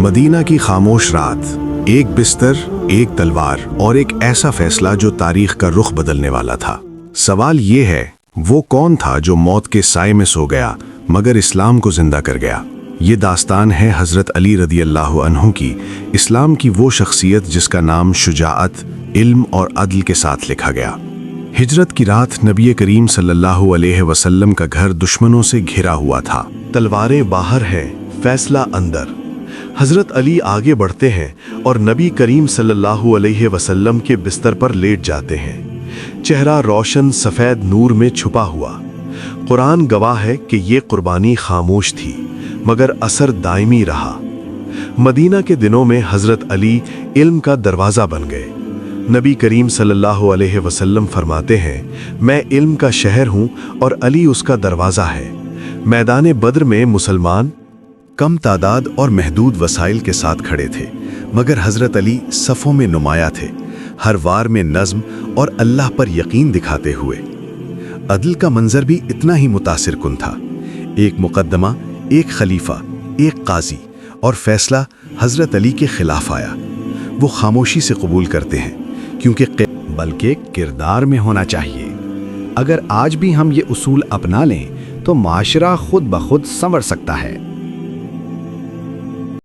Medina की खामोश रात, एक बिस्तर, एक तलवार और एक ऐसा फैसला जो तारीख का रुख बदलने वाला था। सवाल ये है, वो कौन था जो मौत के साए में सो गया मगर इस्लाम को जिंदा कर गया। ये दास्तान है हज़रत अली रदी अल्लाह अन्हु की, इस्लाम की वो शख्सियत जिसका नाम शुजाअत, इल्म और अदल के साथ लिखा गया। हिजरत की रात नबी करीम सल्लल्लाहु अलैहि वसल्लम का घर दुश्मनों से घिरा हुआ था। तलवारें बाहर हैं, फैसला अंदर। हजरत अली आगे बढ़ते हैं और नबी करीम सल्लल्लाहु अलैहि वसल्लम के बिस्तर पर लेट जाते हैं, चेहरा रोशन सफ़ेद नूर में छुपा हुआ। कुरान गवाह है कि ये कुर्बानी खामोश थी मगर असर दायमी रहा। मदीना के दिनों में हजरत अली इल्म का दरवाज़ा बन गए। नबी करीम सल्लल्लाहु अलैहि वसल्लम फरमाते हैं, मैं इल्म का शहर हूँ और अली उसका दरवाज़ा है। मैदान बद्र में मुसलमान कम तादाद और महदूद वसाइल के साथ खड़े थे, मगर हज़रत अली सफ़ों में नुमाया थे, हर वार में नज़्म और अल्लाह पर यकीन दिखाते हुए। अदल का मंजर भी इतना ही मुतासिर कुन था। एक मुकद्दमा, एक खलीफा, एक काजी और फैसला हज़रत अली के खिलाफ आया। वो खामोशी से कबूल करते हैं क्योंकि बल्कि किरदार में होना चाहिए। अगर आज भी हम ये उसूल अपना लें तो माशरा खुद ब खुद संवर सकता है।